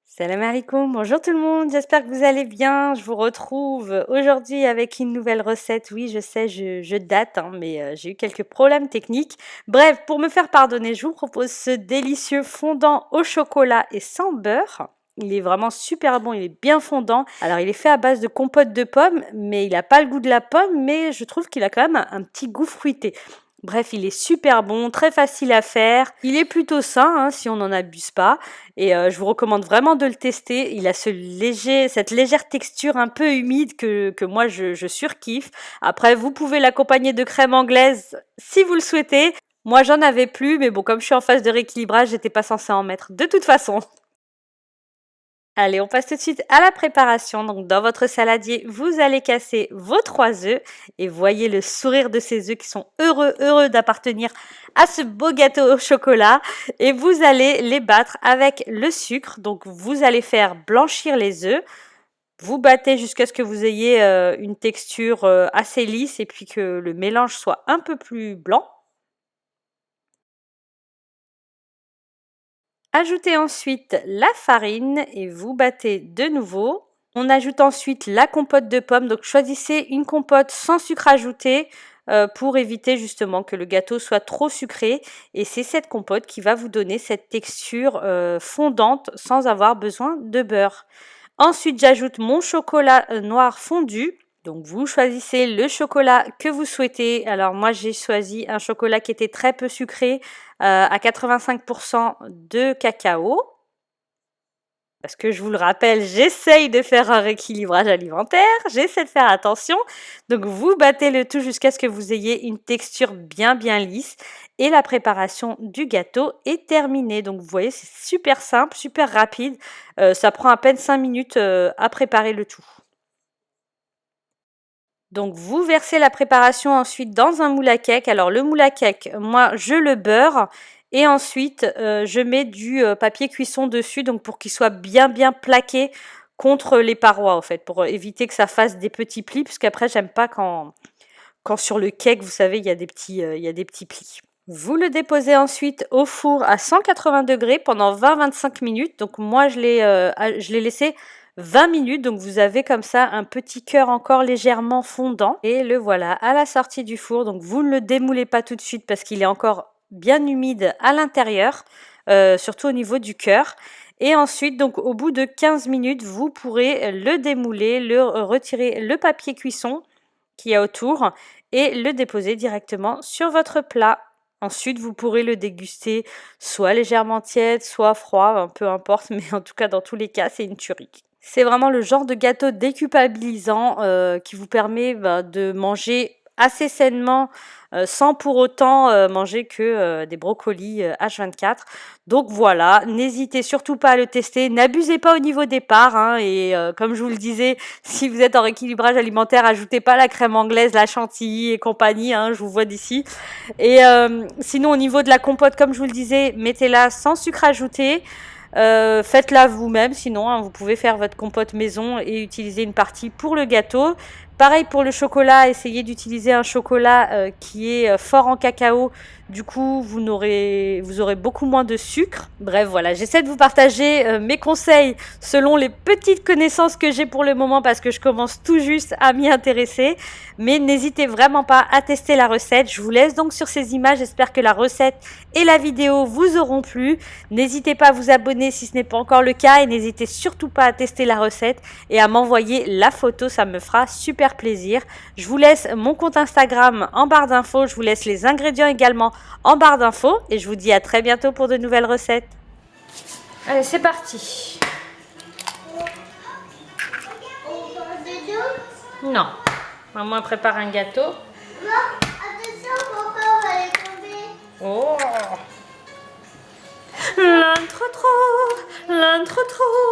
Salam alaikum, bonjour tout le monde, j'espère que vous allez bien. Je vous retrouve aujourd'hui avec une nouvelle recette. Oui, je sais, je date, mais j'ai eu quelques problèmes techniques. Bref, pour me faire pardonner, je vous propose ce délicieux fondant au chocolat et sans beurre. Il est vraiment super bon, il est bien fondant. Alors, il est fait à base de compote de pommes, mais il n'a pas le goût de la pomme, mais je trouve qu'il a quand même un petit goût fruité. Bref, il est super bon, très facile à faire. Il est plutôt sain si on n'en abuse pas. Et je vous recommande vraiment de le tester. Il a cette légère texture un peu humide que moi je surkiffe. Après, vous pouvez l'accompagner de crème anglaise si vous le souhaitez. Moi, j'en avais plus, mais bon, comme je suis en phase de rééquilibrage, j'étais pas censée en mettre de toute façon. Allez, on passe tout de suite à la préparation. Donc, dans votre saladier, vous allez casser vos 3 œufs et voyez le sourire de ces œufs qui sont heureux d'appartenir à ce beau gâteau au chocolat. Et vous allez les battre avec le sucre. Donc, vous allez faire blanchir les œufs. Vous battez jusqu'à ce que vous ayez une texture assez lisse et puis que le mélange soit un peu plus blanc. Ajoutez ensuite la farine et vous battez de nouveau. On ajoute ensuite la compote de pommes. Donc choisissez une compote sans sucre ajouté pour éviter justement que le gâteau soit trop sucré. Et c'est cette compote qui va vous donner cette texture fondante sans avoir besoin de beurre. Ensuite, j'ajoute mon chocolat noir fondu. Donc vous choisissez le chocolat que vous souhaitez. Alors moi j'ai choisi un chocolat qui était très peu sucré à 85% de cacao. Parce que je vous le rappelle, j'essaye de faire un rééquilibrage alimentaire, j'essaie de faire attention. Donc vous battez le tout jusqu'à ce que vous ayez une texture bien lisse. Et la préparation du gâteau est terminée. Donc vous voyez, c'est super simple, super rapide. Ça prend à peine 5 minutes à préparer le tout. Donc vous versez la préparation ensuite dans un moule à cake. Alors le moule à cake, moi je le beurre et ensuite je mets du papier cuisson dessus donc pour qu'il soit bien plaqué contre les parois en fait, pour éviter que ça fasse des petits plis, parce qu'après j'aime pas quand sur le cake, vous savez, il y a des petits plis. Vous le déposez ensuite au four à 180 degrés pendant 20-25 minutes. Donc moi, je l'ai laissé 20 minutes. Donc vous avez comme ça un petit cœur encore légèrement fondant. Et le voilà à la sortie du four. Donc vous ne le démoulez pas tout de suite parce qu'il est encore bien humide à l'intérieur, surtout au niveau du cœur. Et ensuite, donc au bout de 15 minutes, vous pourrez le démouler, retirer le papier cuisson qu'il y a autour et le déposer directement sur votre plat. Ensuite, vous pourrez le déguster soit légèrement tiède, soit froid, peu importe, mais en tout cas, dans tous les cas, c'est une tuerie. C'est vraiment le genre de gâteau déculpabilisant qui vous permet de manger assez sainement sans pour autant manger que des brocolis H24. Donc voilà, n'hésitez surtout pas à le tester, n'abusez pas au niveau départ et comme je vous le disais, si vous êtes en rééquilibrage alimentaire, ajoutez pas la crème anglaise, la chantilly et compagnie, je vous vois d'ici. Et sinon au niveau de la compote, comme je vous le disais, mettez-la sans sucre ajouté. Faites-la vous-même, sinon vous pouvez faire votre compote maison et utiliser une partie pour le gâteau. Pareil pour le chocolat, essayez d'utiliser un chocolat qui est fort en cacao. Du coup, vous aurez beaucoup moins de sucre. Bref, voilà, j'essaie de vous partager mes conseils selon les petites connaissances que j'ai pour le moment parce que je commence tout juste à m'y intéresser. Mais n'hésitez vraiment pas à tester la recette. Je vous laisse donc sur ces images. J'espère que la recette et la vidéo vous auront plu. N'hésitez pas à vous abonner si ce n'est pas encore le cas et n'hésitez surtout pas à tester la recette et à m'envoyer la photo, ça me fera super plaisir. Je vous laisse mon compte Instagram en barre d'infos, je vous laisse les ingrédients également en barre d'infos et je vous dis à très bientôt pour de nouvelles recettes. Allez, c'est parti. Non. Maman prépare un gâteau. Oh. L'intro trop.